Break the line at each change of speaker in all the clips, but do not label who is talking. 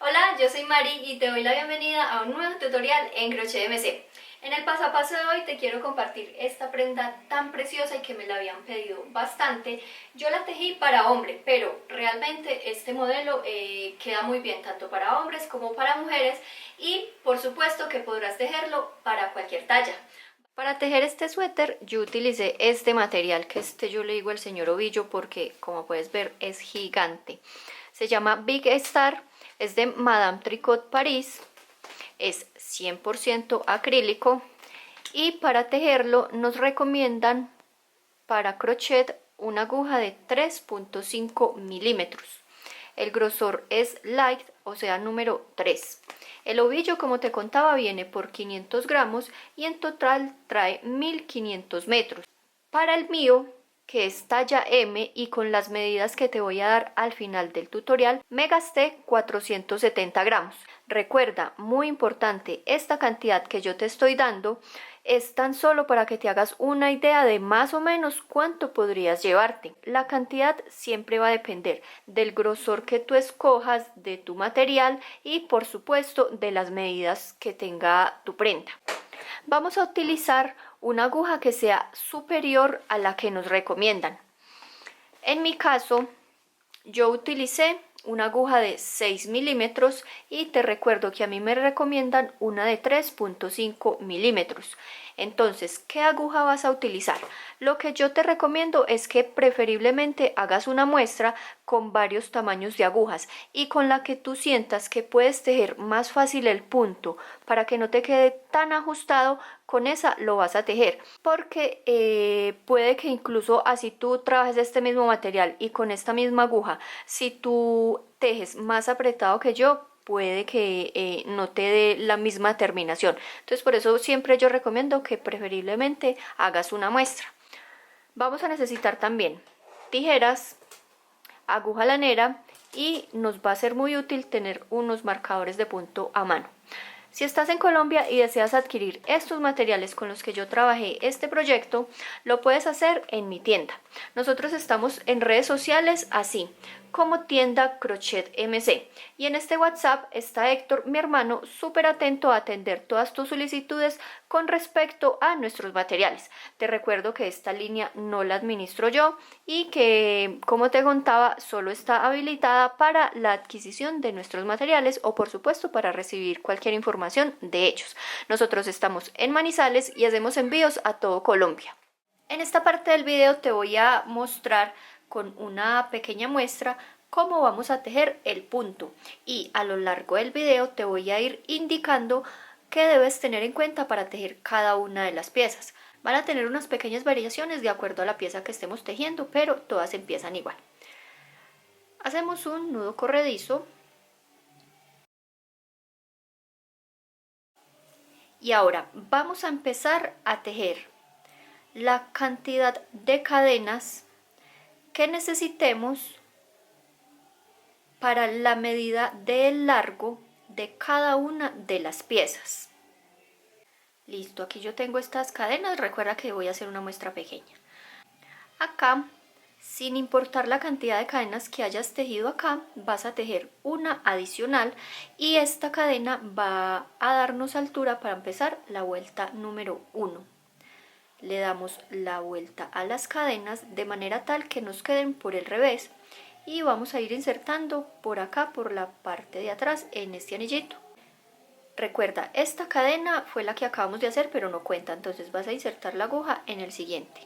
Hola, yo soy Mari y te doy la bienvenida a un nuevo tutorial en Crochet MC. En el paso a paso de hoy te quiero compartir esta prenda tan preciosa y que me la habían pedido bastante. Yo la tejí para hombre, pero realmente este modelo queda muy bien tanto para hombres como para mujeres y por supuesto que podrás tejerlo para cualquier talla. Para tejer este suéter yo utilicé este material que yo le digo el señor ovillo porque como puedes ver es gigante. Se llama Big Star, es de Madame Tricot Paris, es 100% acrílico y para tejerlo nos recomiendan para crochet una aguja de 3.5 milímetros. El grosor es light, o sea número 3. El ovillo, como te contaba, viene por 500 gramos y en total trae 1500 metros. Para el mío, que es talla M y con las medidas que te voy a dar al final del tutorial, me gasté 470 gramos. Recuerda, muy importante, esta cantidad que yo te estoy dando es tan solo para que te hagas una idea de más o menos cuánto podrías llevarte. La cantidad siempre va a depender del grosor que tú escojas, de tu material y por supuesto de las medidas que tenga tu prenda. Vamos a utilizar una aguja que sea superior a la que nos recomiendan. En mi caso, yo utilicé una aguja de 6 milímetros y te recuerdo que a mí me recomiendan una de 3.5 milímetros. Entonces, ¿qué aguja vas a utilizar? Lo que yo te recomiendo es que preferiblemente hagas una muestra con varios tamaños de agujas y con la que tú sientas que puedes tejer más fácil el punto para que no te quede tan ajustado, con esa lo vas a tejer, porque puede que incluso así tú trabajes este mismo material y con esta misma aguja, si tú tejes más apretado que yo, puede que no te dé la misma terminación. Entonces por eso siempre yo recomiendo que preferiblemente hagas una muestra. Vamos a necesitar también tijeras, aguja lanera y nos va a ser muy útil tener unos marcadores de punto a mano. Si estás en Colombia y deseas adquirir estos materiales con los que yo trabajé este proyecto, lo puedes hacer en mi tienda. Nosotros estamos en redes sociales así, como tienda Crochet MC. Y en este WhatsApp está Héctor, mi hermano, súper atento a atender todas tus solicitudes con respecto a nuestros materiales. Te recuerdo que esta línea no la administro yo y que, como te contaba, solo está habilitada para la adquisición de nuestros materiales o, por supuesto, para recibir cualquier información de ellos. Nosotros estamos en Manizales y hacemos envíos a todo Colombia. En esta parte del video te voy a mostrar con una pequeña muestra cómo vamos a tejer el punto y a lo largo del video te voy a ir indicando qué debes tener en cuenta para tejer cada una de las piezas. Van a tener unas pequeñas variaciones de acuerdo a la pieza que estemos tejiendo, pero todas empiezan igual. Hacemos un nudo corredizo y ahora vamos a empezar a tejer la cantidad de cadenas que necesitemos para la medida del largo de cada una de las piezas. Listo, aquí yo tengo estas cadenas, recuerda que voy a hacer una muestra pequeña. Acá, sin importar la cantidad de cadenas que hayas tejido acá, vas a tejer una adicional y esta cadena va a darnos altura para empezar la vuelta número 1. Le damos la vuelta a las cadenas de manera tal que nos queden por el revés y vamos a ir insertando por acá, por la parte de atrás, en este anillito. Recuerda, esta cadena fue la que acabamos de hacer, pero no cuenta, entonces vas a insertar la aguja en el siguiente.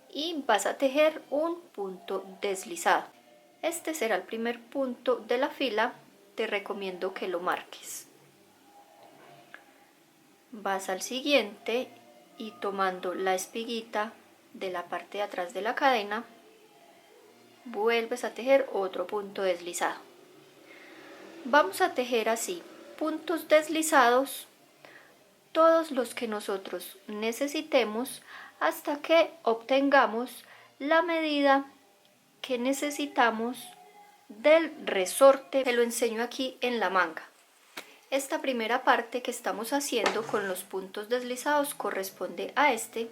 Y vas a tejer un punto deslizado. Este será el primer punto de la fila, te recomiendo que lo marques. Vas al siguiente y tomando la espiguita de la parte de atrás de la cadena, vuelves a tejer otro punto deslizado. Vamos a tejer así puntos deslizados, todos los que nosotros necesitemos, hasta que obtengamos la medida que necesitamos del resorte. Te lo enseño aquí en la manga. Esta primera parte que estamos haciendo con los puntos deslizados corresponde a este,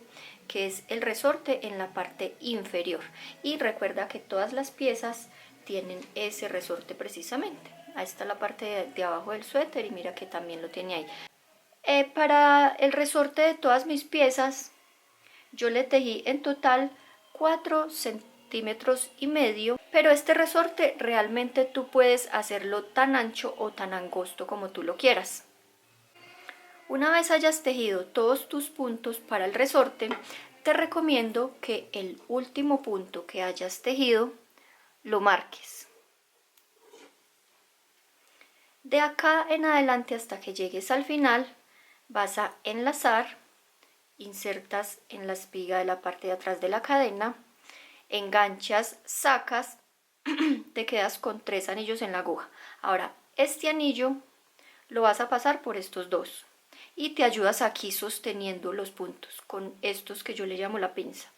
que es el resorte en la parte inferior. Y recuerda que todas las piezas tienen ese resorte precisamente. Ahí está la parte de abajo del suéter y mira que también lo tiene ahí. Para el resorte de todas mis piezas, yo le tejí en total 4 centímetros y medio, pero este resorte realmente tú puedes hacerlo tan ancho o tan angosto como tú lo quieras. Una vez hayas tejido todos tus puntos para el resorte, te recomiendo que el último punto que hayas tejido lo marques. De acá en adelante hasta que llegues al final, vas a enlazar, insertas en la espiga de la parte de atrás de la cadena, enganchas, sacas, te quedas con 3 anillos en la aguja. Ahora, este anillo lo vas a pasar por estos dos y te ayudas aquí sosteniendo los puntos con estos que yo le llamo la pinza,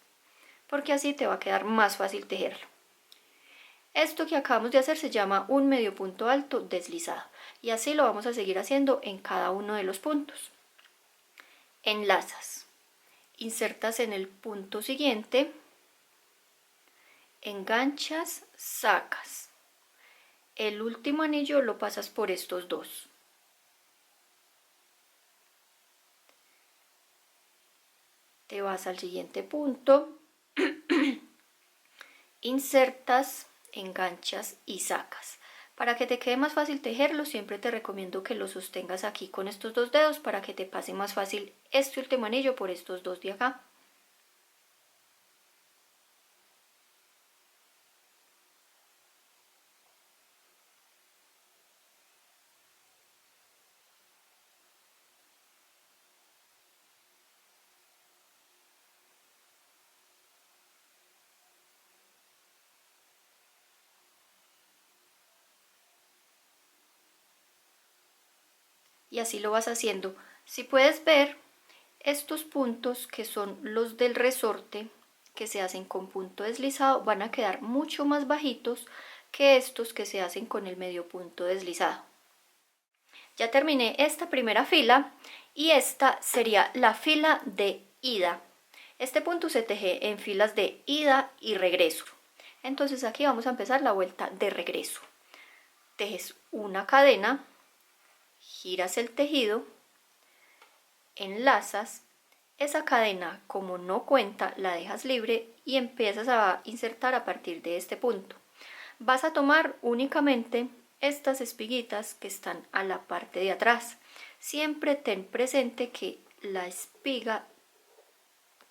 porque así te va a quedar más fácil tejerlo. Esto que acabamos de hacer se llama un medio punto alto deslizado y así lo vamos a seguir haciendo en cada uno de los puntos. Enlazas, insertas en el punto siguiente, enganchas, sacas. El último anillo lo pasas por estos dos. Te vas al siguiente punto, insertas, enganchas y sacas. Para que te quede más fácil tejerlo, siempre te recomiendo que lo sostengas aquí con estos dos dedos para que te pase más fácil este último anillo por estos dos de acá. Y así lo vas haciendo. Si puedes ver, estos puntos que son los del resorte, que se hacen con punto deslizado, van a quedar mucho más bajitos que estos que se hacen con el medio punto deslizado. Ya terminé esta primera fila y esta sería la fila de ida. Este punto se teje en filas de ida y regreso. Entonces aquí vamos a empezar la vuelta de regreso. Tejes una cadena, giras el tejido, enlazas, esa cadena como no cuenta la dejas libre y empiezas a insertar a partir de este punto. Vas a tomar únicamente estas espiguitas que están a la parte de atrás. Siempre ten presente que la espiga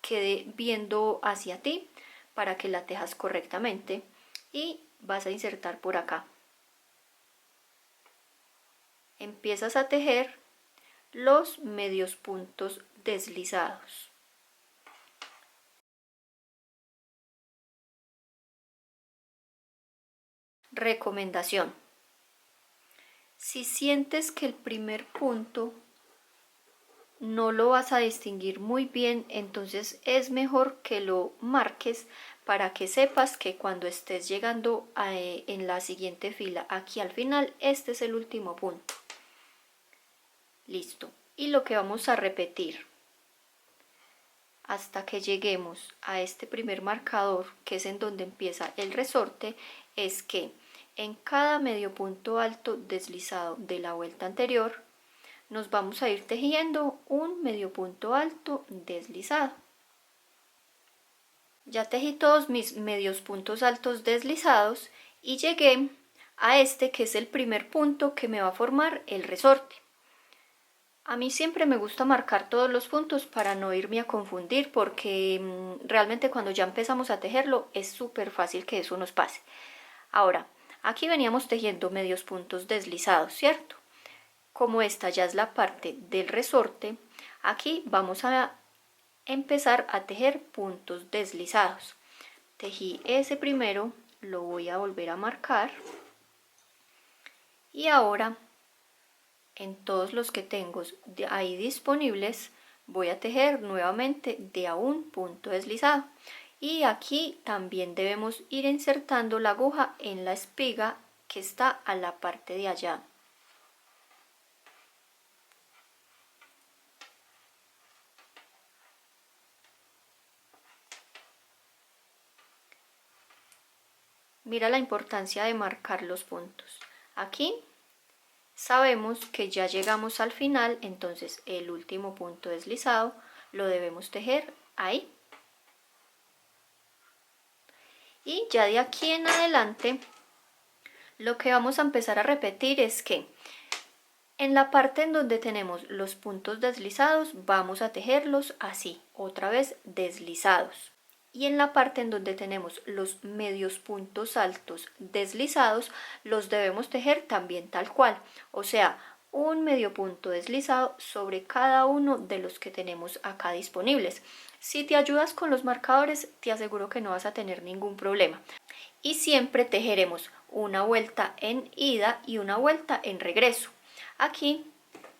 quede viendo hacia ti para que la tejas correctamente y vas a insertar por acá. Empiezas a tejer los medios puntos deslizados. Recomendación: si sientes que el primer punto no lo vas a distinguir muy bien, entonces es mejor que lo marques para que sepas que cuando estés llegando en la siguiente fila aquí al final, este es el último punto. Listo. Y lo que vamos a repetir hasta que lleguemos a este primer marcador, que es en donde empieza el resorte, es que en cada medio punto alto deslizado de la vuelta anterior nos vamos a ir tejiendo un medio punto alto deslizado. Ya tejí todos mis medios puntos altos deslizados y llegué a este que es el primer punto que me va a formar el resorte. A mí siempre me gusta marcar todos los puntos para no irme a confundir, porque realmente cuando ya empezamos a tejerlo es súper fácil que eso nos pase. Ahora, aquí veníamos tejiendo medios puntos deslizados, ¿cierto? Como esta ya es la parte del resorte, aquí vamos a empezar a tejer puntos deslizados. Tejí ese primero, lo voy a volver a marcar y ahora en todos los que tengo ahí disponibles voy a tejer nuevamente de a un punto deslizado. Y aquí también debemos ir insertando la aguja en la espiga que está a la parte de allá. Mira la importancia de marcar los puntos. Aquí sabemos que ya llegamos al final, entonces el último punto deslizado lo debemos tejer ahí. Y ya de aquí en adelante, lo que vamos a empezar a repetir es que en la parte en donde tenemos los puntos deslizados, vamos a tejerlos así, otra vez deslizados. Y en la parte en donde tenemos los medios puntos altos deslizados, los debemos tejer también tal cual, o sea, un medio punto deslizado sobre cada uno de los que tenemos acá disponibles. Si te ayudas con los marcadores, te aseguro que no vas a tener ningún problema. Y siempre tejeremos una vuelta en ida y una vuelta en regreso. Aquí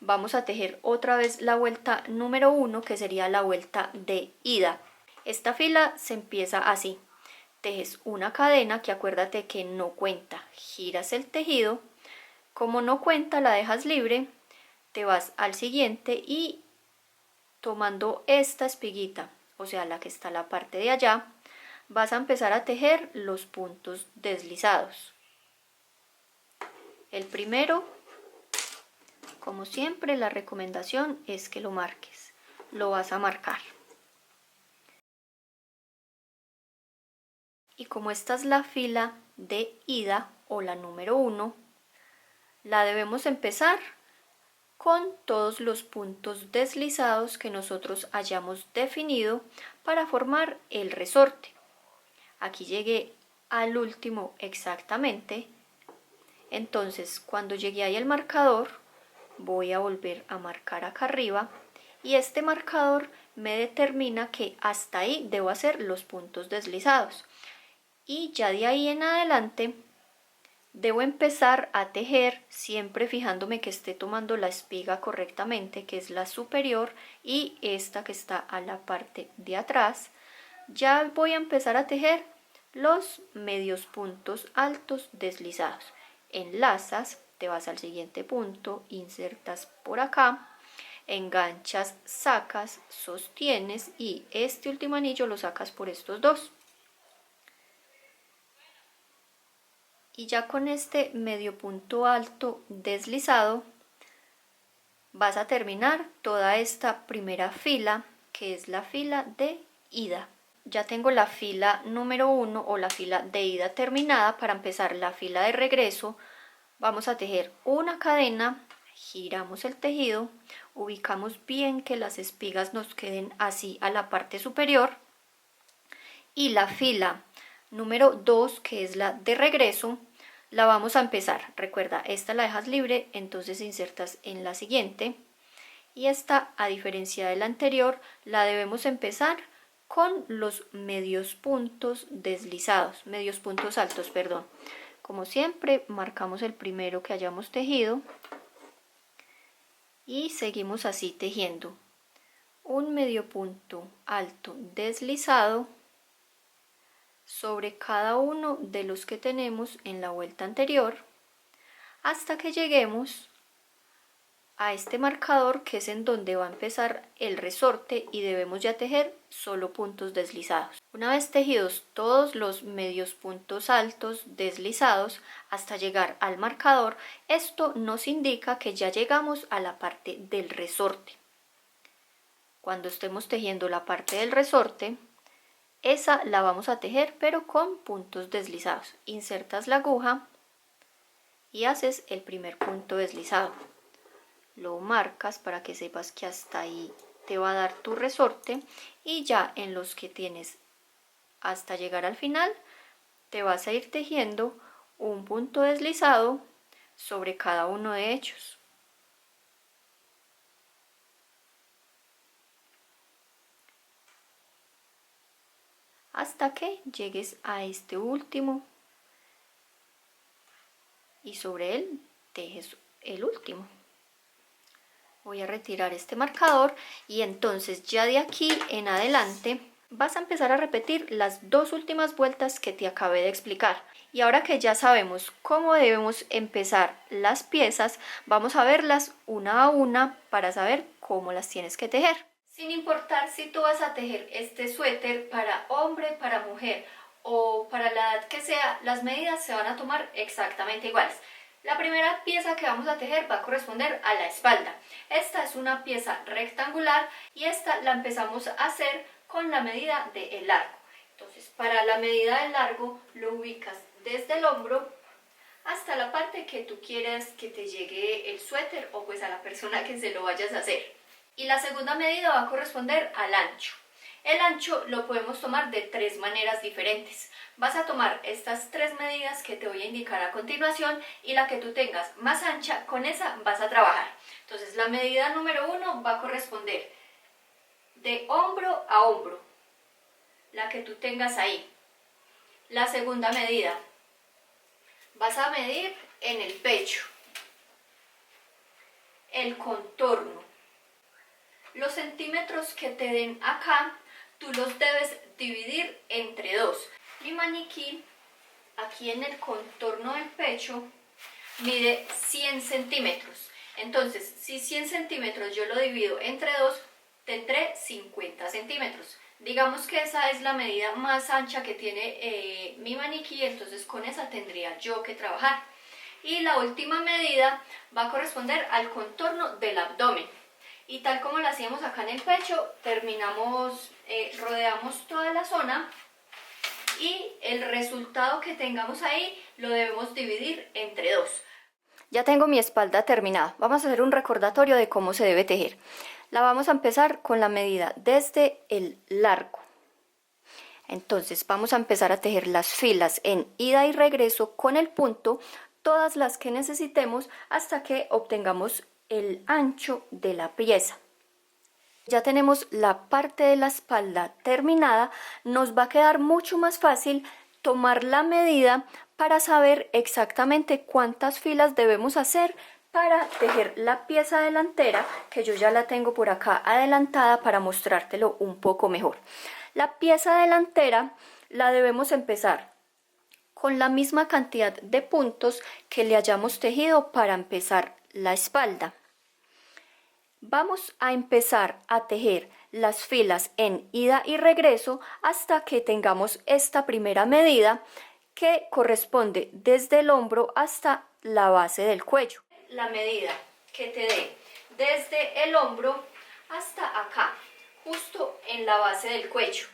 vamos a tejer otra vez la vuelta número 1, que sería la vuelta de ida. Esta fila se empieza así, tejes una cadena que acuérdate que no cuenta, giras el tejido, como no cuenta la dejas libre, te vas al siguiente y tomando esta espiguita, o sea la que está en la parte de allá, vas a empezar a tejer los puntos deslizados. El primero, como siempre, la recomendación es que lo marques, lo vas a marcar. Y como esta es la fila de ida o la número 1, la debemos empezar con todos los puntos deslizados que nosotros hayamos definido para formar el resorte. Aquí llegué al último exactamente, entonces cuando llegué ahí al marcador voy a volver a marcar acá arriba y este marcador me determina que hasta ahí debo hacer los puntos deslizados. Y ya de ahí en adelante debo empezar a tejer siempre fijándome que esté tomando la espiga correctamente, que es la superior, y esta que está a la parte de atrás. Ya voy a empezar a tejer los medios puntos altos deslizados. Enlazas, te vas al siguiente punto, insertas por acá, enganchas, sacas, sostienes y este último anillo lo sacas por estos dos. Y ya con este medio punto alto deslizado vas a terminar toda esta primera fila, que es la fila de ida. Ya tengo la fila número 1 o la fila de ida terminada. Para empezar la fila de regreso vamos a tejer una cadena, giramos el tejido, ubicamos bien que las espigas nos queden así a la parte superior, y la fila número 2, que es la de regreso, la vamos a empezar. Recuerda, esta la dejas libre, entonces insertas en la siguiente, y esta, a diferencia de la anterior, la debemos empezar con los medios puntos deslizados, medios puntos altos, perdón. Como siempre, marcamos el primero que hayamos tejido y seguimos así tejiendo un medio punto alto deslizado sobre cada uno de los que tenemos en la vuelta anterior, hasta que lleguemos a este marcador, que es en donde va a empezar el resorte, y debemos ya tejer solo puntos deslizados. Una vez tejidos todos los medios puntos altos deslizados hasta llegar al marcador, esto nos indica que ya llegamos a la parte del resorte. Cuando estemos tejiendo la parte del resorte, esa la vamos a tejer pero con puntos deslizados. Insertas la aguja y haces el primer punto deslizado. Lo marcas para que sepas que hasta ahí te va a dar tu resorte, y ya en los que tienes hasta llegar al final te vas a ir tejiendo un punto deslizado sobre cada uno de ellos. Hasta que llegues a este último y sobre él tejes el último. Voy a retirar este marcador y entonces ya de aquí en adelante vas a empezar a repetir las dos últimas vueltas que te acabé de explicar. Y ahora que ya sabemos cómo debemos empezar las piezas, vamos a verlas una a una para saber cómo las tienes que tejer. Sin importar si tú vas a tejer este suéter para hombre, para mujer o para la edad que sea, las medidas se van a tomar exactamente iguales. La primera pieza que vamos a tejer va a corresponder a la espalda. Esta es una pieza rectangular y esta la empezamos a hacer con la medida del largo. Entonces, para la medida del largo lo ubicas desde el hombro hasta la parte que tú quieras que te llegue el suéter o pues a la persona que se lo vayas a hacer. Y la segunda medida va a corresponder al ancho. El ancho lo podemos tomar de tres maneras diferentes. Vas a tomar estas tres medidas que te voy a indicar a continuación y la que tú tengas más ancha, con esa vas a trabajar. Entonces la medida número 1 va a corresponder de hombro a hombro, la que tú tengas ahí. La segunda medida, vas a medir en el pecho, el contorno. Los centímetros que te den acá, tú los debes dividir entre 2. Mi maniquí, aquí en el contorno del pecho, mide 100 centímetros. Entonces, si 100 centímetros yo lo divido entre 2, tendré 50 centímetros. Digamos que esa es la medida más ancha que tiene mi maniquí, entonces con esa tendría yo que trabajar. Y la última medida va a corresponder al contorno del abdomen. Y tal como lo hacíamos acá en el pecho, terminamos, rodeamos toda la zona y el resultado que tengamos ahí lo debemos dividir entre 2. Ya tengo mi espalda terminada. Vamos a hacer un recordatorio de cómo se debe tejer. La vamos a empezar con la medida desde el largo. Entonces vamos a empezar a tejer las filas en ida y regreso con el punto, todas las que necesitemos hasta que obtengamos el ancho de la pieza. Ya tenemos la parte de la espalda terminada, nos va a quedar mucho más fácil tomar la medida para saber exactamente cuántas filas debemos hacer para tejer la pieza delantera, que yo ya la tengo por acá adelantada para mostrártelo un poco mejor. La pieza delantera la debemos empezar con la misma cantidad de puntos que le hayamos tejido para empezar la espalda. Vamos a empezar a tejer las filas en ida y regreso hasta que tengamos esta primera medida que corresponde desde el hombro hasta la base del cuello. La medida que te dé desde el hombro hasta acá, justo en la base del cuello.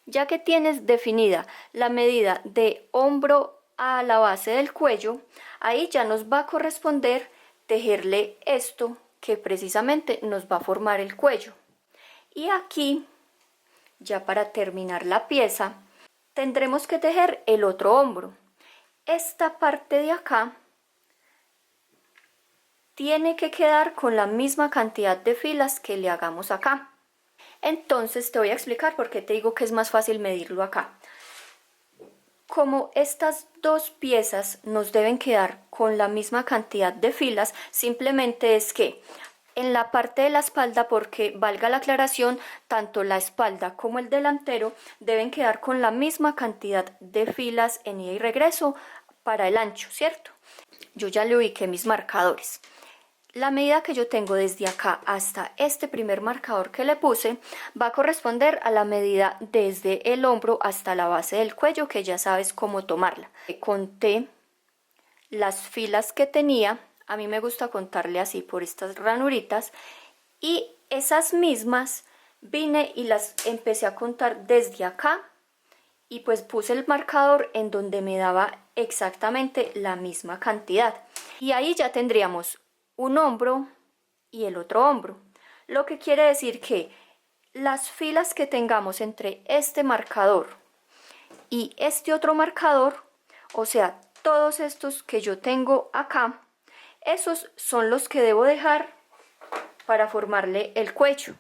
Ya que tienes definida la medida de hombro a la base del cuello, ahí ya nos va a corresponder tejerle esto que precisamente nos va a formar el cuello. Y aquí, ya para terminar la pieza, tendremos que tejer el otro hombro. Esta parte de acá tiene que quedar con la misma cantidad de filas que le hagamos acá. Entonces te voy a explicar por qué te digo que es más fácil medirlo acá. Como estas dos piezas nos deben quedar con la misma cantidad de filas, simplemente es que en la parte de la espalda, porque valga la aclaración, tanto la espalda como el delantero deben quedar con la misma cantidad de filas en ida y regreso para el ancho, ¿cierto? Yo ya le ubiqué mis marcadores. La medida que yo tengo desde acá hasta este primer marcador que le puse va a corresponder a la medida desde el hombro hasta la base del cuello, que ya sabes cómo tomarla. Conté las filas que tenía, a mí me gusta contarle así por estas ranuritas, y esas mismas vine y las empecé a contar desde acá y pues puse el marcador en donde me daba exactamente la misma cantidad. Y ahí ya tendríamos un hombro y el otro hombro, lo que quiere decir que las filas que tengamos entre este marcador y este otro marcador, o sea, todos estos que yo tengo acá, esos son los que debo dejar para formarle el cuello.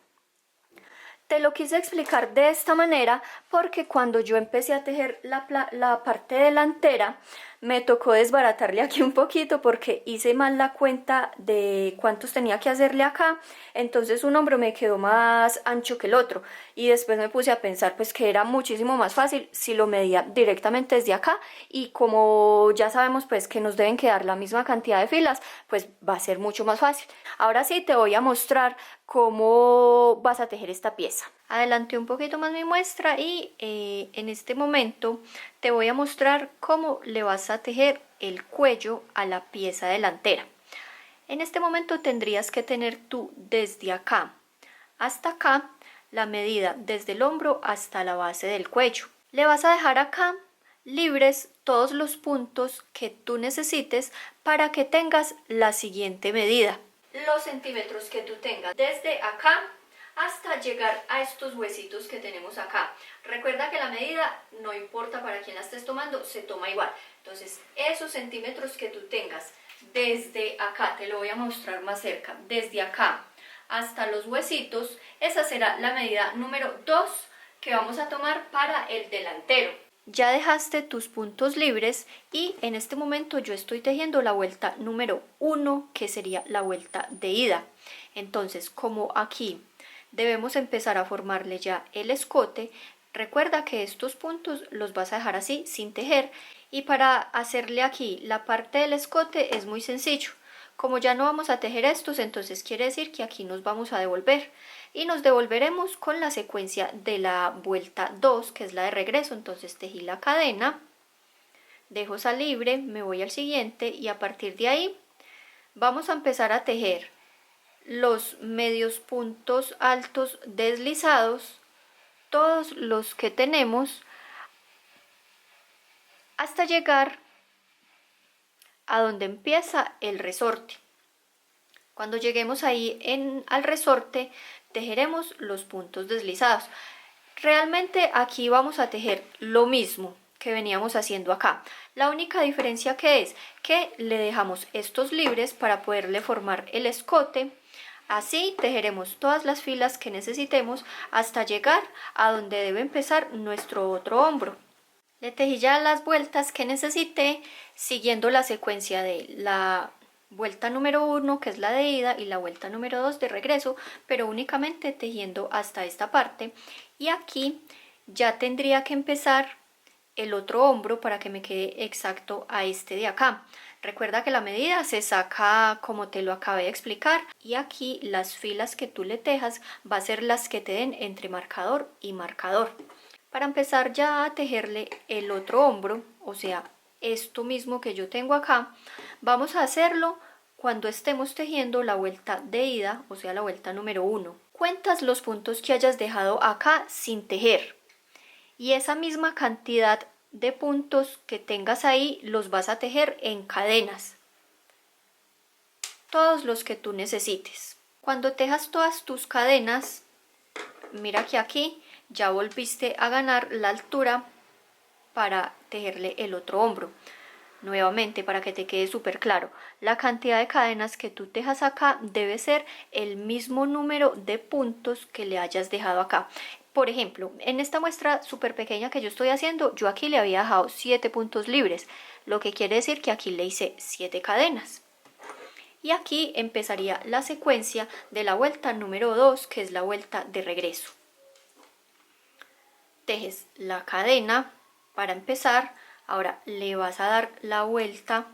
Te lo quise explicar de esta manera porque cuando yo empecé a tejer la parte delantera me tocó desbaratarle aquí un poquito porque hice mal la cuenta de cuántos tenía que hacerle acá, entonces un hombro me quedó más ancho que el otro y después me puse a pensar pues que era muchísimo más fácil si lo medía directamente desde acá, y como ya sabemos pues que nos deben quedar la misma cantidad de filas, pues va a ser mucho más fácil. Ahora sí te voy a mostrar cómo vas a tejer esta pieza. Adelanté un poquito más mi muestra y en este momento te voy a mostrar cómo le vas a tejer el cuello a la pieza delantera. En este momento tendrías que tener tú desde acá hasta acá la medida desde el hombro hasta la base del cuello. Le vas a dejar acá libres todos los puntos que tú necesites para que tengas la siguiente medida. Los centímetros que tú tengas desde acá hasta llegar a estos huesitos que tenemos acá. Recuerda que la medida, no importa para quién la estés tomando, se toma igual. Entonces, esos centímetros que tú tengas desde acá, te lo voy a mostrar más cerca, desde acá hasta los huesitos, esa será la medida número 2 que vamos a tomar para el delantero. Ya dejaste tus puntos libres y en este momento yo estoy tejiendo la vuelta número 1, que sería la vuelta de ida. Entonces, como aquí debemos empezar a formarle ya el escote, recuerda que estos puntos los vas a dejar así sin tejer, y para hacerle aquí la parte del escote es muy sencillo. Como ya no vamos a tejer estos, entonces quiere decir que aquí nos vamos a devolver y nos devolveremos con la secuencia de la vuelta 2, que es la de regreso. Entonces tejí la cadena, dejo esa libre, me voy al siguiente y a partir de ahí vamos a empezar a tejer los medios puntos altos deslizados, todos los que tenemos, hasta llegar a donde empieza el resorte. Cuando lleguemos ahí al resorte, tejeremos los puntos deslizados. Realmente aquí vamos a tejer lo mismo que veníamos haciendo acá. La única diferencia que es que le dejamos estos libres para poderle formar el escote. Así tejeremos todas las filas que necesitemos hasta llegar a donde debe empezar nuestro otro hombro. Le tejí ya las vueltas que necesité siguiendo la secuencia de la vuelta número 1, que es la de ida, y la vuelta número 2 de regreso, pero únicamente tejiendo hasta esta parte. Y aquí ya tendría que empezar el otro hombro para que me quede exacto a este de acá. Recuerda que la medida se saca como te lo acabé de explicar, y aquí las filas que tú le tejas va a ser las que te den entre marcador y marcador. Para empezar ya a tejerle el otro hombro, o sea, esto mismo que yo tengo acá, vamos a hacerlo cuando estemos tejiendo la vuelta de ida, o sea, la vuelta número 1. Cuentas los puntos que hayas dejado acá sin tejer y esa misma cantidad de puntos que tengas ahí los vas a tejer en cadenas, todos los que tú necesites. Cuando tejas todas tus cadenas, mira que aquí ya volviste a ganar la altura para tejerle el otro hombro. Nuevamente, para que te quede súper claro, la cantidad de cadenas que tú tejas acá debe ser el mismo número de puntos que le hayas dejado acá. Por ejemplo, en esta muestra súper pequeña que yo estoy haciendo, yo aquí le había dejado 7 puntos libres, lo que quiere decir que aquí le hice 7 cadenas. Y aquí empezaría la secuencia de la vuelta número 2, que es la vuelta de regreso. Tejes la cadena para empezar. Ahora le vas a dar la vuelta,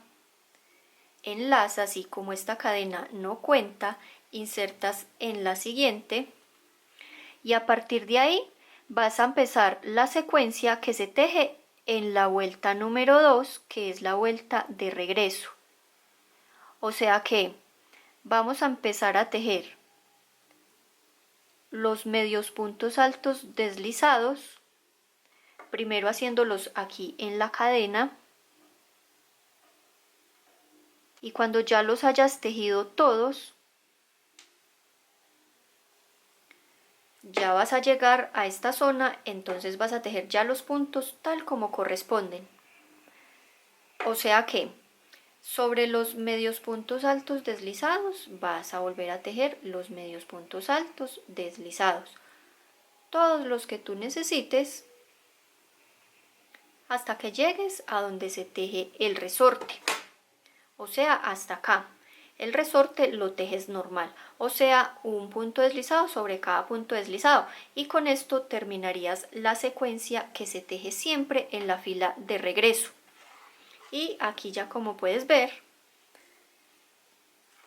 enlazas y como esta cadena no cuenta, insertas en la siguiente y a partir de ahí vas a empezar la secuencia que se teje en la vuelta número 2, que es la vuelta de regreso. O sea que vamos a empezar a tejer los medios puntos altos deslizados, primero haciéndolos aquí en la cadena, y cuando ya los hayas tejido todos, ya vas a llegar a esta zona, entonces vas a tejer ya los puntos tal como corresponden. O sea que sobre los medios puntos altos deslizados vas a volver a tejer los medios puntos altos deslizados, todos los que tú necesites, hasta que llegues a donde se teje el resorte, o sea, hasta acá. El resorte lo tejes normal, o sea, un punto deslizado sobre cada punto deslizado, y con esto terminarías la secuencia que se teje siempre en la fila de regreso. Y aquí ya, como puedes ver,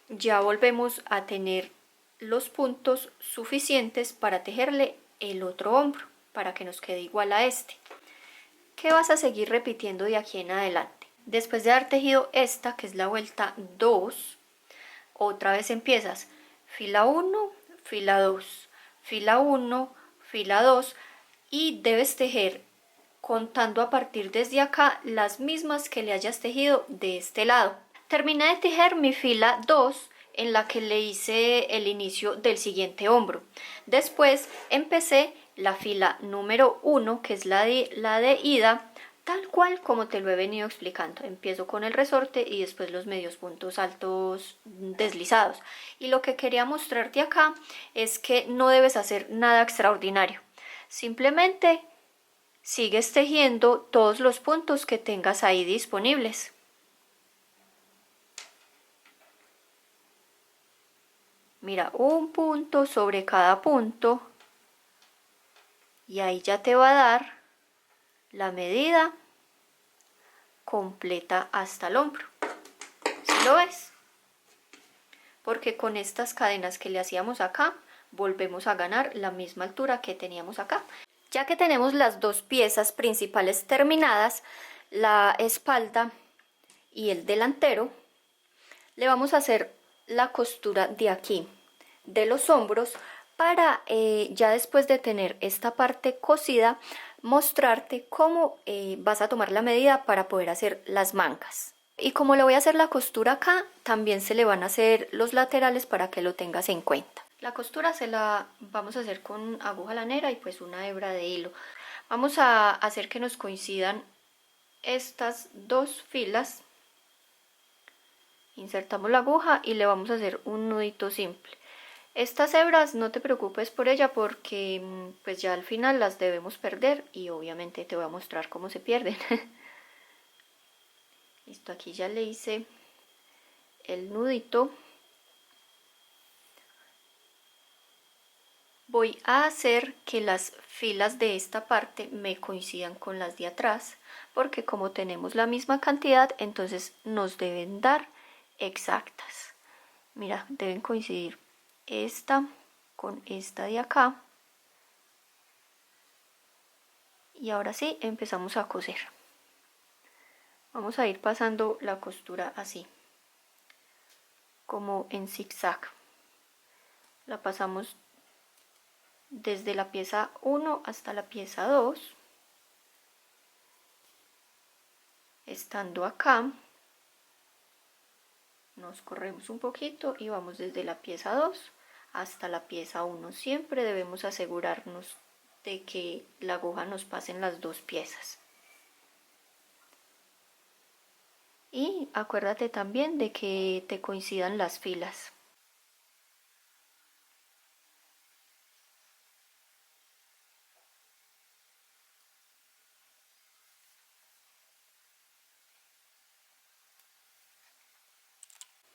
ya volvemos a tener los puntos suficientes para tejerle el otro hombro, para que nos quede igual a este. ¿Qué vas a seguir repitiendo de aquí en adelante? Después de haber tejido esta, que es la vuelta 2, otra vez empiezas fila 1, fila 2, fila 1, fila 2 y debes tejer contando a partir desde acá las mismas que le hayas tejido de este lado. Terminé de tejer mi fila 2 en la que le hice el inicio del siguiente hombro. Después empecé la fila número 1, que es la de ida, tal cual como te lo he venido explicando. Empiezo con el resorte y después los medios puntos altos deslizados. Y lo que quería mostrarte acá es que no debes hacer nada extraordinario. Simplemente sigues tejiendo todos los puntos que tengas ahí disponibles. Mira, un punto sobre cada punto y ahí ya te va a dar la medida completa hasta el hombro. ¿Sí lo ves? Porque con estas cadenas que le hacíamos acá, volvemos a ganar la misma altura que teníamos acá. Ya que tenemos las dos piezas principales terminadas, la espalda y el delantero, le vamos a hacer la costura de aquí, de los hombros, para ya después de tener esta parte cosida, mostrarte cómo vas a tomar la medida para poder hacer las mangas. Y como le voy a hacer la costura acá, también se le van a hacer los laterales para que lo tengas en cuenta. La costura se la vamos a hacer con aguja lanera y pues una hebra de hilo. Vamos a hacer que nos coincidan estas dos filas. Insertamos la aguja y le vamos a hacer un nudito simple. Estas hebras no te preocupes por ella porque pues ya al final las debemos perder y obviamente te voy a mostrar cómo se pierden. Listo, aquí ya le hice el nudito. Voy a hacer que las filas de esta parte me coincidan con las de atrás porque como tenemos la misma cantidad, entonces nos deben dar exactas. Mira, deben coincidir esta con esta de acá. Y ahora sí, empezamos a coser. Vamos a ir pasando la costura así, como en zigzag. La pasamos desde la pieza 1 hasta la pieza 2. Estando acá, nos corremos un poquito y vamos desde la pieza 2 hasta la pieza 1. Siempre debemos asegurarnos de que la aguja nos pase en las dos piezas. Y acuérdate también de que te coincidan las filas.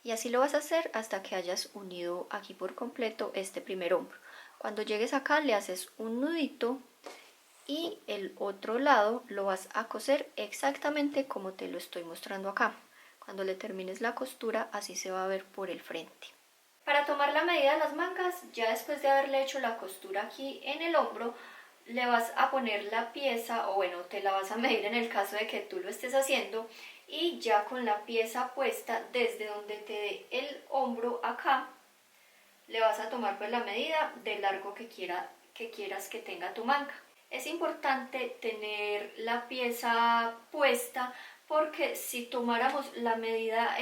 Y así lo vas a hacer hasta que hayas unido aquí por completo este primer hombro. Cuando llegues acá le haces un nudito y el otro lado lo vas a coser exactamente como te lo estoy mostrando acá. Cuando le termines la costura así se va a ver por el frente. Para tomar la medida de las mangas, ya después de haberle hecho la costura aquí en el hombro, le vas a poner la pieza, o bueno, te la vas a medir en el caso de que tú lo estés haciendo, y ya con la pieza puesta desde donde te dé el hombro acá, le vas a tomar pues la medida del largo que quieras que tenga tu manga. Es importante tener la pieza puesta porque si tomáramos la medida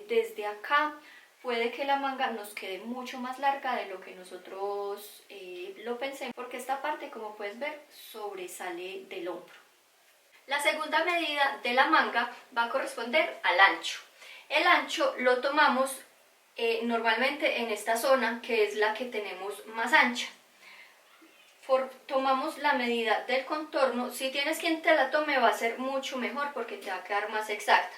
desde acá, puede que la manga nos quede mucho más larga de lo que nosotros lo pensemos, porque esta parte, como puedes ver, sobresale del hombro. La segunda medida de la manga va a corresponder al ancho. El ancho lo tomamos normalmente en esta zona, que es la que tenemos más ancha. Tomamos la medida del contorno. Si tienes quien te la tome va a ser mucho mejor porque te va a quedar más exacta.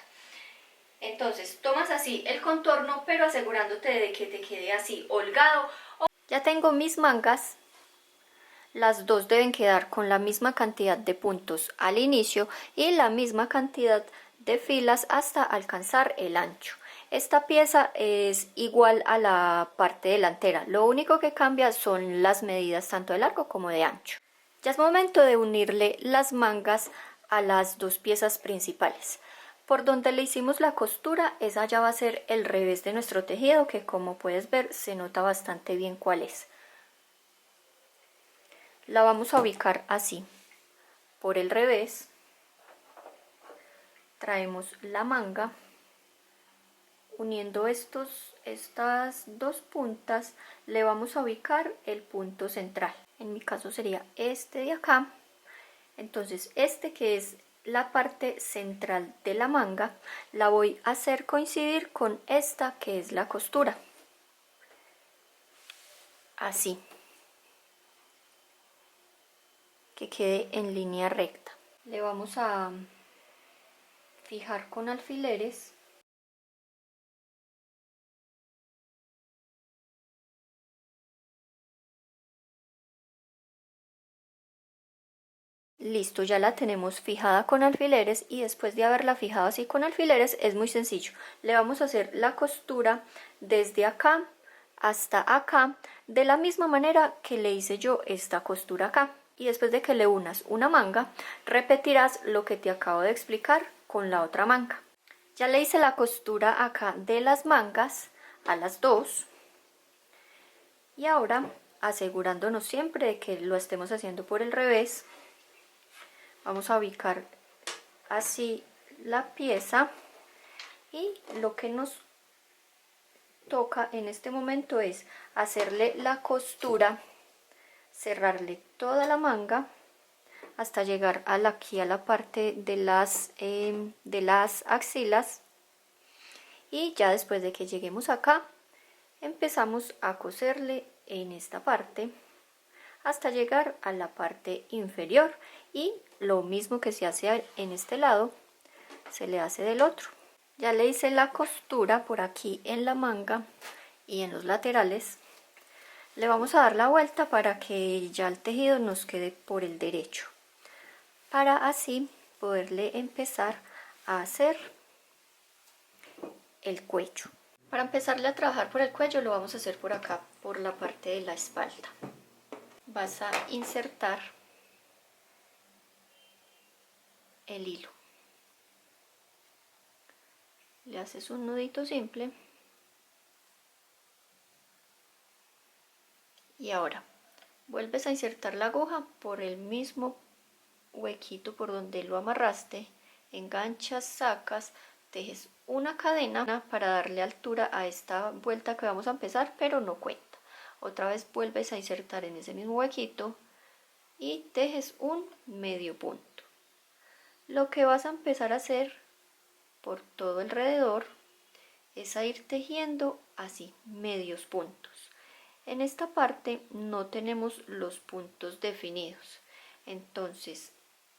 Entonces tomas así el contorno, pero asegurándote de que te quede así holgado. Ya tengo mis mangas. Las dos deben quedar con la misma cantidad de puntos al inicio y la misma cantidad de filas hasta alcanzar el ancho. Esta pieza es igual a la parte delantera, lo único que cambia son las medidas tanto de largo como de ancho. Ya es momento de unirle las mangas a las dos piezas principales. Por donde le hicimos la costura, esa ya va a ser el revés de nuestro tejido, que como puedes ver se nota bastante bien cuál es. La vamos a ubicar así, por el revés. Traemos la manga, uniendo estas dos puntas, le vamos a ubicar el punto central. En mi caso sería este de acá. Entonces este que es la parte central de la manga, la voy a hacer coincidir con esta que es la costura. Así. Que quede en línea recta. Le vamos a fijar con alfileres. Listo, ya la tenemos fijada con alfileres y después de haberla fijado así con alfileres es muy sencillo. Le vamos a hacer la costura desde acá hasta acá de la misma manera que le hice yo esta costura acá. Y después de que le unas una manga, repetirás lo que te acabo de explicar con la otra manga. Ya le hice la costura acá de las mangas a las dos. Y ahora, asegurándonos siempre de que lo estemos haciendo por el revés, vamos a ubicar así la pieza y lo que nos toca en este momento es hacerle la costura, cerrarle toda la manga hasta llegar aquí a la parte de las axilas, y ya después de que lleguemos acá empezamos a coserle en esta parte hasta llegar a la parte inferior, y lo mismo que se hace en este lado se le hace del otro. Ya le hice la costura por aquí en la manga y en los laterales. Le vamos a dar la vuelta para que ya el tejido nos quede por el derecho, para así poderle empezar a hacer el cuello. Para empezarle a trabajar por el cuello lo vamos a hacer por acá, por la parte de la espalda. Vas a insertar el hilo, le haces un nudito simple y ahora vuelves a insertar la aguja por el mismo huequito por donde lo amarraste, enganchas, sacas, tejes una cadena para darle altura a esta vuelta que vamos a empezar, pero no cuenta. Otra vez vuelves a insertar en ese mismo huequito y tejes un medio punto. Lo que vas a empezar a hacer por todo alrededor es a ir tejiendo así medios puntos. En esta parte no tenemos los puntos definidos, entonces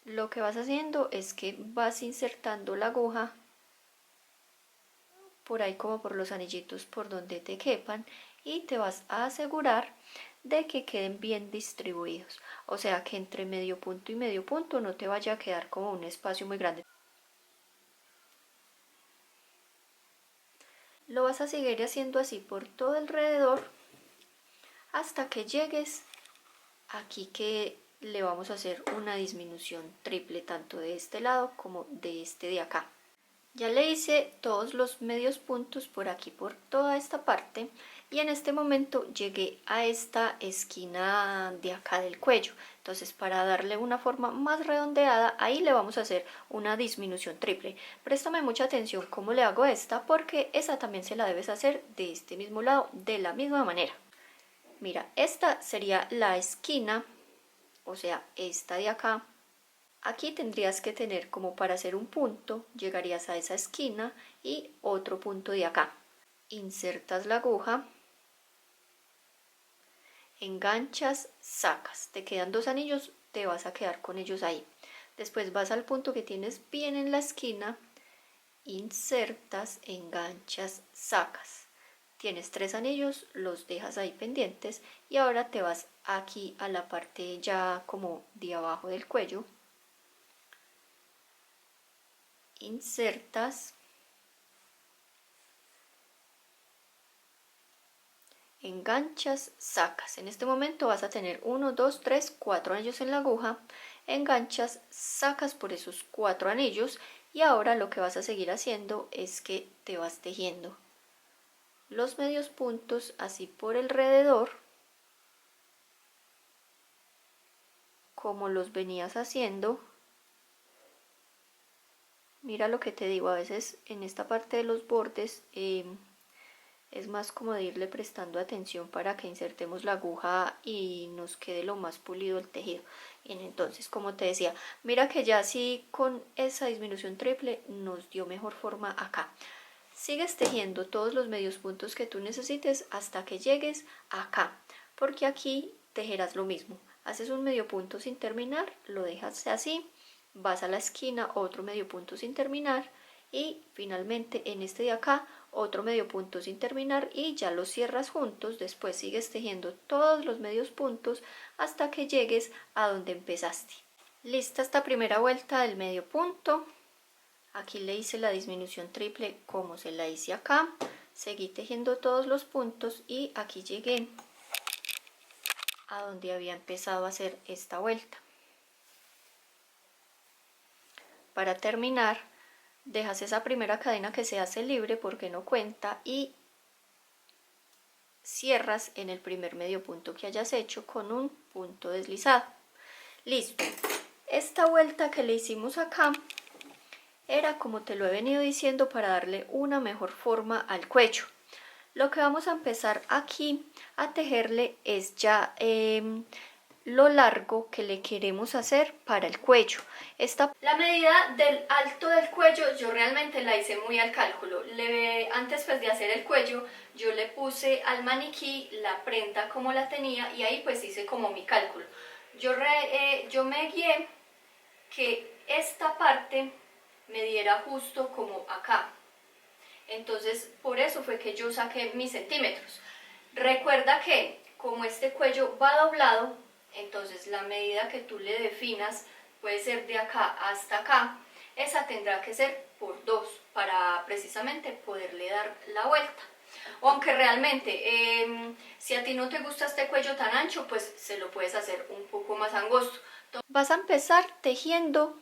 lo que vas haciendo es que vas insertando la aguja por ahí como por los anillitos por donde te quepan, y te vas a asegurar de que queden bien distribuidos, o sea que entre medio punto y medio punto no te vaya a quedar como un espacio muy grande. Lo vas a seguir haciendo así por todo alrededor hasta que llegues aquí, que le vamos a hacer una disminución triple tanto de este lado como de este de acá. Ya le hice todos los medios puntos por aquí, por toda esta parte, y en este momento llegué a esta esquina de acá del cuello. Entonces, para darle una forma más redondeada, ahí le vamos a hacer una disminución triple. Préstame mucha atención cómo le hago esta, porque esa también se la debes hacer de este mismo lado, de la misma manera. Mira, esta sería la esquina, o sea, esta de acá. Aquí tendrías que tener como para hacer un punto, llegarías a esa esquina y otro punto de acá. Insertas la aguja, enganchas, sacas, te quedan dos anillos, te vas a quedar con ellos ahí. Después vas al punto que tienes bien en la esquina, insertas, enganchas, sacas. Tienes tres anillos, los dejas ahí pendientes y ahora te vas aquí a la parte ya como de abajo del cuello. Insertas, enganchas, sacas. En este momento vas a tener 1, 2, 3, 4 anillos en la aguja, enganchas, sacas por esos 4 anillos y ahora lo que vas a seguir haciendo es que te vas tejiendo los medios puntos así por alrededor, como los venías haciendo. Mira lo que te digo, a veces en esta parte de los bordes es más como de irle prestando atención para que insertemos la aguja y nos quede lo más pulido el tejido. Bien, entonces, como te decía, mira que ya sí con esa disminución triple nos dio mejor forma acá. Sigues tejiendo todos los medios puntos que tú necesites hasta que llegues acá, porque aquí tejerás lo mismo. Haces un medio punto sin terminar, lo dejas así, vas a la esquina, otro medio punto sin terminar y finalmente en este de acá otro medio punto sin terminar y ya los cierras juntos. Después sigues tejiendo todos los medios puntos hasta que llegues a donde empezaste. Lista esta primera vuelta del medio punto. Aquí le hice la disminución triple como se la hice acá, seguí tejiendo todos los puntos y aquí llegué a donde había empezado a hacer esta vuelta. Para terminar, dejas esa primera cadena que se hace libre porque no cuenta y cierras en el primer medio punto que hayas hecho con un punto deslizado. Listo. Esta vuelta que le hicimos acá era, como te lo he venido diciendo, para darle una mejor forma al cuello. Lo que vamos a empezar aquí a tejerle es ya lo largo que le queremos hacer para el cuello. La medida del alto del cuello yo realmente la hice muy al cálculo. Antes pues de hacer el cuello yo le puse al maniquí la prenda como la tenía y ahí pues hice como mi cálculo. Yo me guié que esta parte me diera justo como acá. Entonces por eso fue que yo saqué mis centímetros. Recuerda que como este cuello va doblado, entonces la medida que tú le definas puede ser de acá hasta acá, esa tendrá que ser por 2 para precisamente poderle dar la vuelta. Aunque realmente si a ti no te gusta este cuello tan ancho, pues se lo puedes hacer un poco más angosto. Vas a empezar tejiendo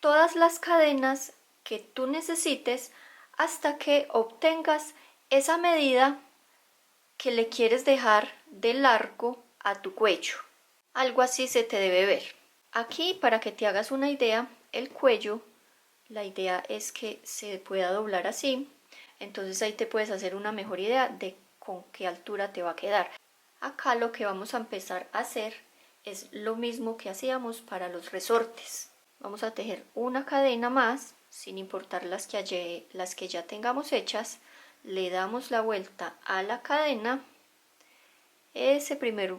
todas las cadenas que tú necesites hasta que obtengas esa medida que le quieres dejar de largo a tu cuello. Algo así se te debe ver. Aquí, para que te hagas una idea, el cuello, la idea es que se pueda doblar así, entonces ahí te puedes hacer una mejor idea de con qué altura te va a quedar. Acá lo que vamos a empezar a hacer es lo mismo que hacíamos para los resortes. Vamos a tejer una cadena más, sin importar las que ya tengamos hechas. Le damos la vuelta a la cadena. Ese primer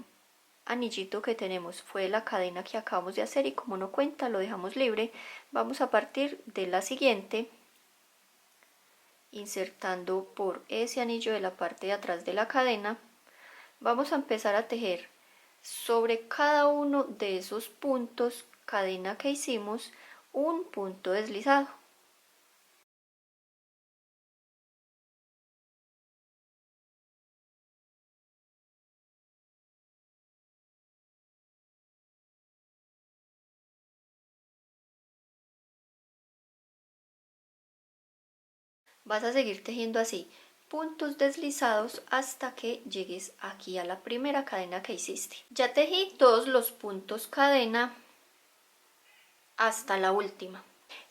anillito que tenemos fue la cadena que acabamos de hacer y como no cuenta lo dejamos libre. Vamos a partir de la siguiente, insertando por ese anillo de la parte de atrás de la cadena. Vamos a empezar a tejer sobre cada uno de esos puntos cadena que hicimos un punto deslizado. Vas a seguir tejiendo así puntos deslizados hasta que llegues aquí a la primera cadena que hiciste. Ya tejí todos los puntos cadena hasta la última.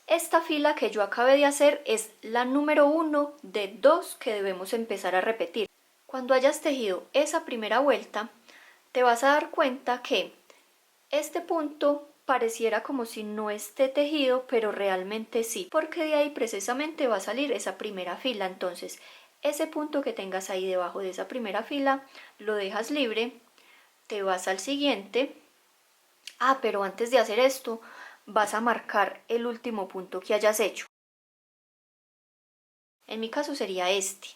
Esta fila que yo acabé de hacer es la número 1 de 2 que debemos empezar a repetir. Cuando hayas tejido esa primera vuelta, te vas a dar cuenta que este punto pareciera como si no esté tejido, pero realmente sí, porque de ahí precisamente va a salir esa primera fila. Entonces, ese punto que tengas ahí debajo de esa primera fila, lo dejas libre, te vas al siguiente. Pero antes de hacer esto, vas a marcar el último punto que hayas hecho. En mi caso sería este.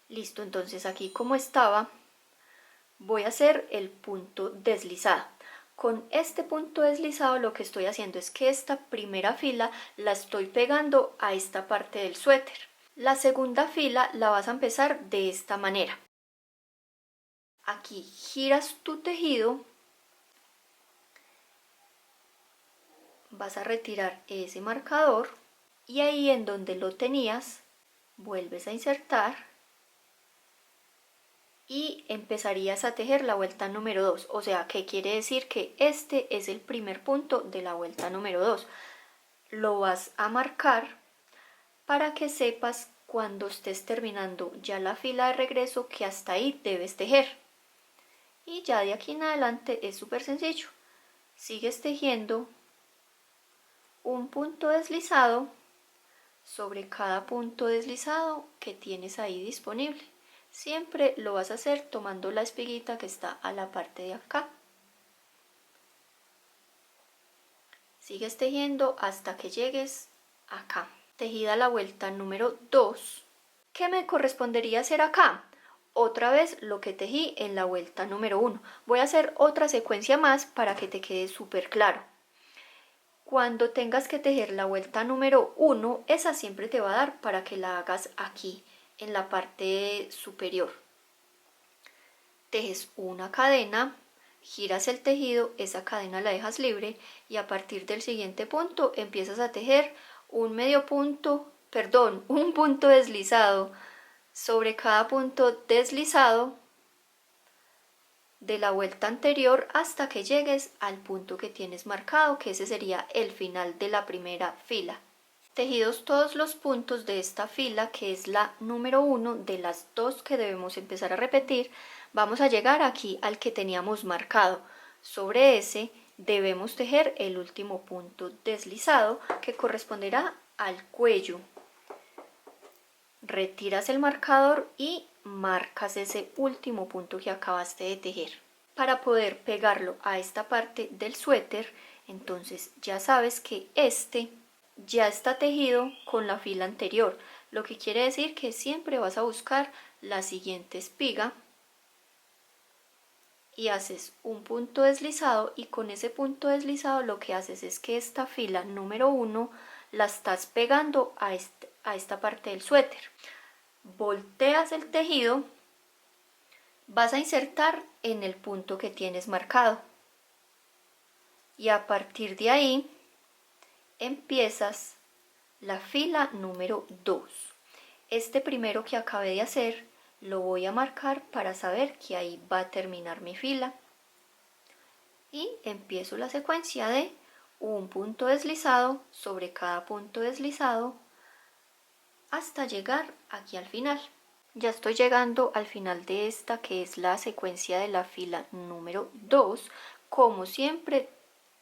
Listo, entonces aquí como estaba, voy a hacer el punto deslizado. Con este punto deslizado lo que estoy haciendo es que esta primera fila la estoy pegando a esta parte del suéter. La segunda fila la vas a empezar de esta manera. Aquí giras tu tejido, vas a retirar ese marcador y ahí en donde lo tenías vuelves a insertar y empezarías a tejer la vuelta número 2. O sea, ¿qué quiere decir? Que este es el primer punto de la vuelta número 2. Lo vas a marcar para que sepas cuando estés terminando ya la fila de regreso que hasta ahí debes tejer. Y ya de aquí en adelante es súper sencillo. Sigues tejiendo un punto deslizado sobre cada punto deslizado que tienes ahí disponible. Siempre lo vas a hacer tomando la espiguita que está a la parte de acá. Sigues tejiendo hasta que llegues acá. Tejida la vuelta número 2. ¿Qué me correspondería hacer acá? Otra vez lo que tejí en la vuelta número 1. Voy a hacer otra secuencia más para que te quede súper claro. Cuando tengas que tejer la vuelta número 1, esa siempre te va a dar para que la hagas aquí, en la parte superior. Tejes una cadena, giras el tejido, esa cadena la dejas libre y a partir del siguiente punto empiezas a tejer un punto deslizado sobre cada punto deslizado de la vuelta anterior hasta que llegues al punto que tienes marcado, que ese sería el final de la primera fila. Tejidos todos los puntos de esta fila, que es la número 1 de las dos que debemos empezar a repetir, vamos a llegar aquí al que teníamos marcado. Sobre ese debemos tejer el último punto deslizado que corresponderá al cuello. Retiras el marcador y marcas ese último punto que acabaste de tejer. Para poder pegarlo a esta parte del suéter, entonces ya sabes que este ya está tejido con la fila anterior, lo que quiere decir que siempre vas a buscar la siguiente espiga y haces un punto deslizado, y con ese punto deslizado lo que haces es que esta fila número 1 la estás pegando a esta parte del suéter. Volteas el tejido, vas a insertar en el punto que tienes marcado y a partir de ahí empiezas la fila número 2. Este primero que acabé de hacer lo voy a marcar para saber que ahí va a terminar mi fila y empiezo la secuencia de un punto deslizado sobre cada punto deslizado hasta llegar aquí al final. Ya estoy llegando al final de esta, que es la secuencia de la fila número 2. Como siempre,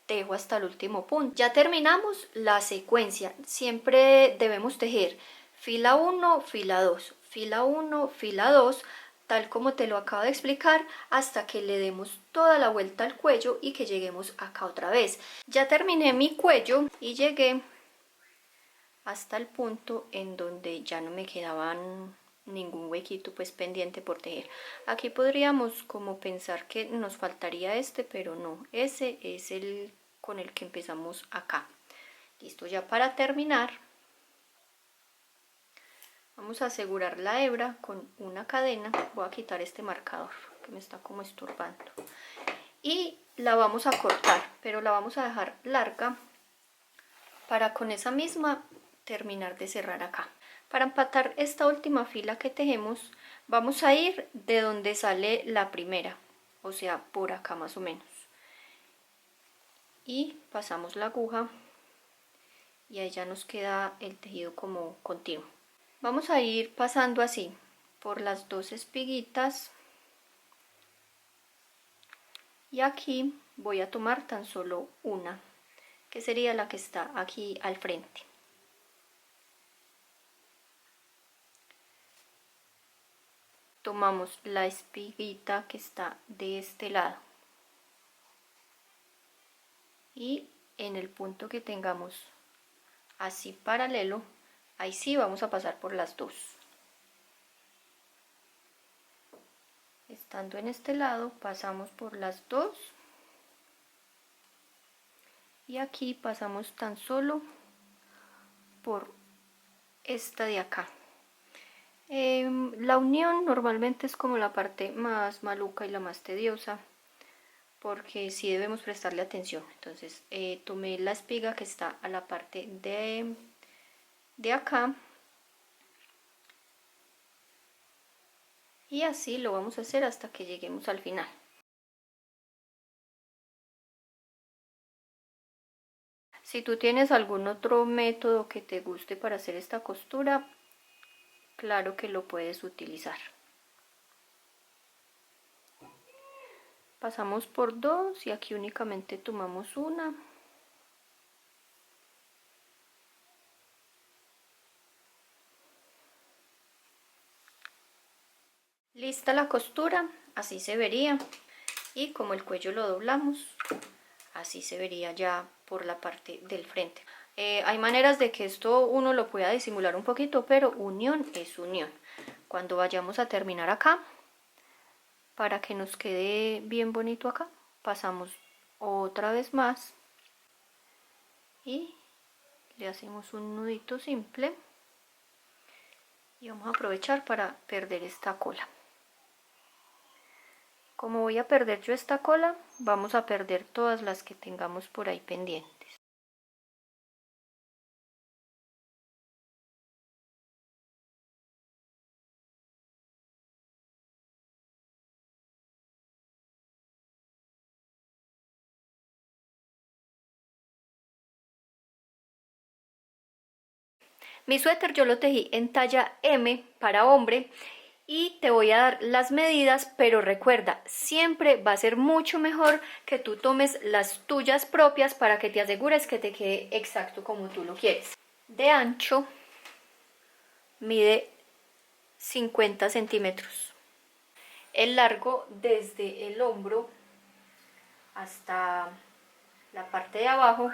tejo hasta el último punto. Ya terminamos la secuencia. Siempre debemos tejer fila 1, fila 2, fila 1, fila 2, tal como te lo acabo de explicar, hasta que le demos toda la vuelta al cuello y que lleguemos acá otra vez. Ya terminé mi cuello y llegué hasta el punto en donde ya no me quedaban ningún huequito pues pendiente por tejer. Aquí podríamos como pensar que nos faltaría este, pero no, ese es el con el que empezamos acá. Listo. Ya para terminar vamos a asegurar la hebra con una cadena. Voy a quitar este marcador que me está como estorbando y la vamos a cortar, pero la vamos a dejar larga para con esa misma terminar de cerrar acá. Para empatar esta última fila que tejemos, vamos a ir de donde sale la primera, o sea, por acá más o menos. Y pasamos la aguja y ahí ya nos queda el tejido como continuo. Vamos a ir pasando así por las dos espiguitas y aquí voy a tomar tan solo una, que sería la que está aquí al frente. Tomamos la espiguita que está de este lado y en el punto que tengamos así paralelo, ahí sí vamos a pasar por las dos. Estando en este lado pasamos por las dos y aquí pasamos tan solo por esta de acá. La unión normalmente es como la parte más maluca y la más tediosa, porque sí debemos prestarle atención. Entonces tomé la espiga que está a la parte de acá, y así lo vamos a hacer hasta que lleguemos al final. Si tú tienes algún otro método que te guste para hacer esta costura, claro que lo puedes utilizar. Pasamos por dos y aquí únicamente tomamos una. Lista la costura, así se vería, y como el cuello lo doblamos, así se vería ya por la parte del frente. Hay maneras de que esto uno lo pueda disimular un poquito, pero unión es unión. Cuando vayamos a terminar acá, para que nos quede bien bonito acá, pasamos otra vez más y le hacemos un nudito simple, y vamos a aprovechar para perder esta cola. Como voy a perder yo esta cola, vamos a perder todas las que tengamos por ahí pendientes. Mi suéter yo lo tejí en talla M para hombre y te voy a dar las medidas, pero recuerda, siempre va a ser mucho mejor que tú tomes las tuyas propias para que te asegures que te quede exacto como tú lo quieres. De ancho mide 50 centímetros. El largo desde el hombro hasta la parte de abajo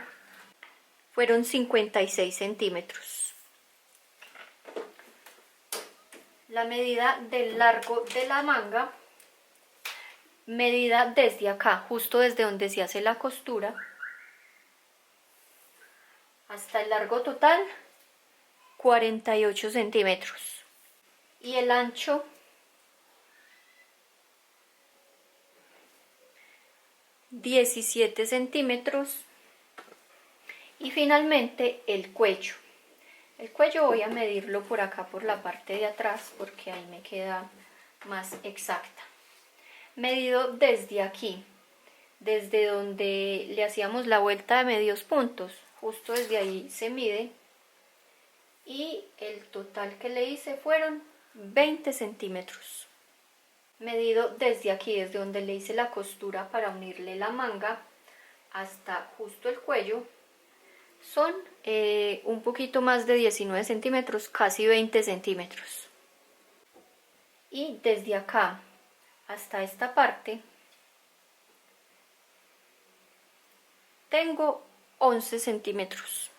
fueron 56 centímetros. La medida del largo de la manga, medida desde acá, justo desde donde se hace la costura, hasta el largo total, 48 centímetros. Y el ancho, 17 centímetros. Y finalmente el cuello. El cuello voy a medirlo por acá, por la parte de atrás, porque ahí me queda más exacta. Medido desde aquí, desde donde le hacíamos la vuelta de medios puntos, justo desde ahí se mide, y el total que le hice fueron 20 centímetros. Medido desde aquí, desde donde le hice la costura para unirle la manga hasta justo el cuello, son un poquito más de 19 centímetros, casi 20 centímetros. Y desde acá hasta esta parte tengo 11 centímetros.